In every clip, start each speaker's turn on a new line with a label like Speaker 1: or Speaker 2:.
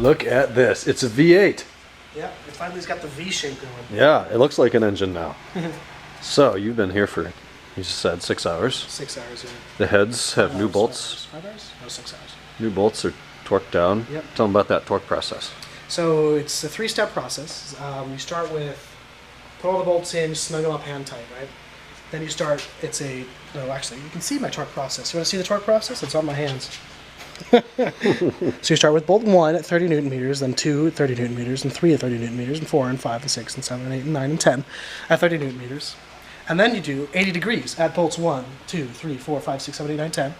Speaker 1: Look at this. It's a V8.
Speaker 2: Yeah, it finally's got the V shape going.
Speaker 1: Yeah, it looks like an engine now. So you've been here for, you said 6 hours.
Speaker 2: 6 hours, yeah.
Speaker 1: The heads have new bolts.
Speaker 2: 5 hours? No, 6 hours.
Speaker 1: New bolts are torqued down.
Speaker 2: Yep.
Speaker 1: Tell them about that torque process.
Speaker 2: So it's a 3-step process. You start with, put all the bolts in, snug them up hand tight, right? Then you start, no, actually, you can see my torque process. You want to see the torque process? It's on my hands. So you start with bolt 1 at 30 newton meters, then 2 at 30 newton meters, and 3 at 30 newton meters, and 4 and 5 and 6 and 7 and 8 and 9 and 10 at 30 newton meters. And then you do 80 degrees at bolts 1, 2, 3, 4, 5, 6, 7, 8, 9, 10.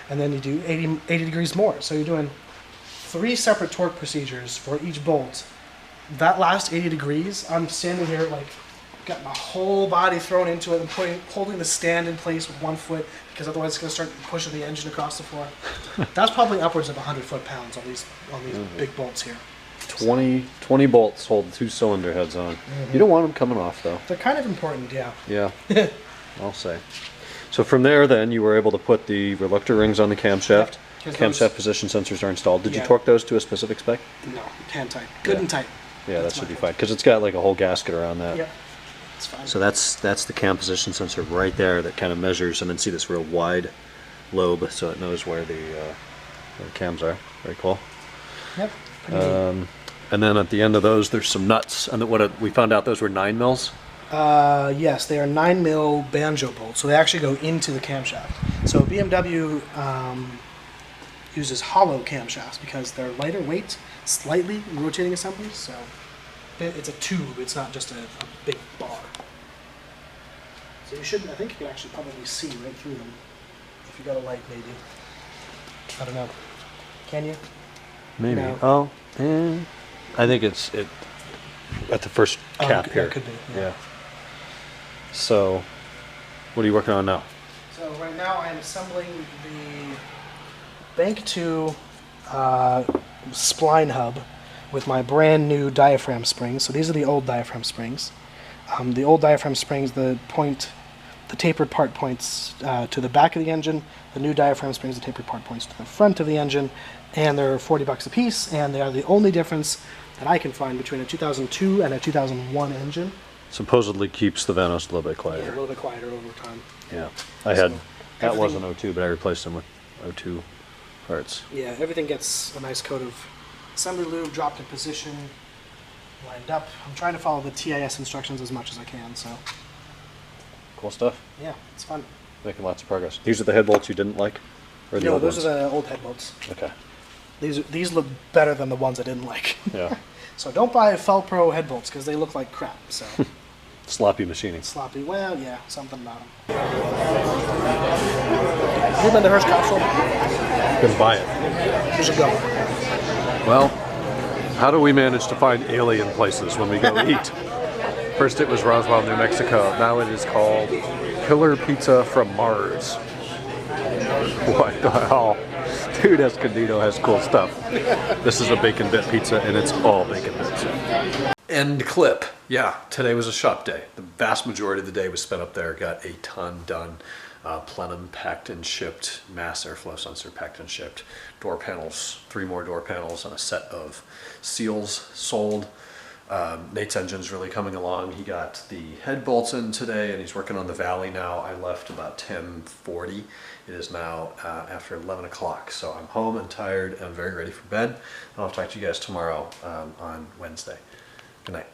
Speaker 2: And then you do 80 degrees more. So you're doing 3 separate torque procedures for each bolt. That last 80 degrees, I'm standing here like, got my whole body thrown into it and holding the stand in place with 1 foot, because otherwise it's going to start pushing the engine across the floor. That's probably upwards of 100 foot-pounds on these big bolts here.
Speaker 1: 20 bolts hold 2 cylinder heads on. You don't want them coming off though.
Speaker 2: They're kind of important, yeah.
Speaker 1: Yeah, I'll say. So from there then you were able to put the reluctor rings on the camshaft.
Speaker 2: Yep.
Speaker 1: Camshaft position sensors are installed. Did you
Speaker 2: Yeah.
Speaker 1: torque those to a specific spec?
Speaker 2: No, hand tight. Good and tight.
Speaker 1: Yeah, that
Speaker 2: That's
Speaker 1: should
Speaker 2: my
Speaker 1: be fine because it's got like a whole gasket around that.
Speaker 2: Yep, it's fine.
Speaker 1: So that's the cam position sensor right there that kind of measures, and then see this real wide lobe so it knows where the cams are. Very cool.
Speaker 2: Yep. Pretty neat.
Speaker 1: And then at the end of those there's some nuts, and we found out those were 9 mils.
Speaker 2: Yes, they are 9 mil banjo bolts, so they actually go into the camshaft. So BMW uses hollow camshafts because they're lighter weight, slightly rotating assemblies. So it's a tube; it's not just a big bar. So I think you can actually probably see right through them if you got a light, maybe. I don't know. Can you?
Speaker 1: Maybe.
Speaker 2: No.
Speaker 1: Oh, I think it's at the first cap here.
Speaker 2: That could be.
Speaker 1: Yeah. So, what are you working on now?
Speaker 2: So right now I'm assembling the Bank 2 spline hub with my brand new diaphragm springs. So these are the old diaphragm springs. The old diaphragm springs, the tapered part points to the back of the engine. The new diaphragm springs, the tapered part points to the front of the engine. And they're $40 a piece, and they are the only difference that I can find between a 2002 and a 2001 engine.
Speaker 1: Supposedly keeps the Vanos a little bit quieter.
Speaker 2: Yeah, a little bit quieter over time.
Speaker 1: Yeah, that
Speaker 2: everything-
Speaker 1: wasn't 02, but I replaced them with 02 parts.
Speaker 2: Yeah, everything gets a nice coat of assembly lube, dropped in position, lined up. I'm trying to follow the TIS instructions as much as I can, so
Speaker 1: Cool stuff.
Speaker 2: yeah, it's fun.
Speaker 1: Making lots of progress. These are the head bolts you didn't like? Or the
Speaker 2: No,
Speaker 1: old
Speaker 2: those
Speaker 1: ones?
Speaker 2: are the old head bolts.
Speaker 1: Okay.
Speaker 2: These look better than the ones I didn't like.
Speaker 1: Yeah.
Speaker 2: So don't buy Felpro head bolts because they look like crap. So
Speaker 1: Sloppy machining.
Speaker 2: sloppy. Well, yeah, something about them. You been to Hearst Capsule?
Speaker 1: Couldn't buy it.
Speaker 2: You should go.
Speaker 1: Well, how do we manage to find alien places when we go eat? First it was Roswell, New Mexico. Now it is called Killer Pizza from Mars. What the hell? Dude, Escondido has cool stuff. This is a bacon bit pizza, and it's all bacon bits. End clip. Yeah, today was a shop day. The vast majority of the day was spent up there. Got a ton done. Plenum packed and shipped. Mass airflow sensor packed and shipped. Door panels, 3 more door panels, and a set of seals sold. Nate's engine's really coming along. He got the head bolts in today, and he's working on the Valley now. I left about 10:40. It is now after 11 o'clock, so I'm home and tired and very ready for bed. I'll talk to you guys tomorrow on Wednesday. Good night.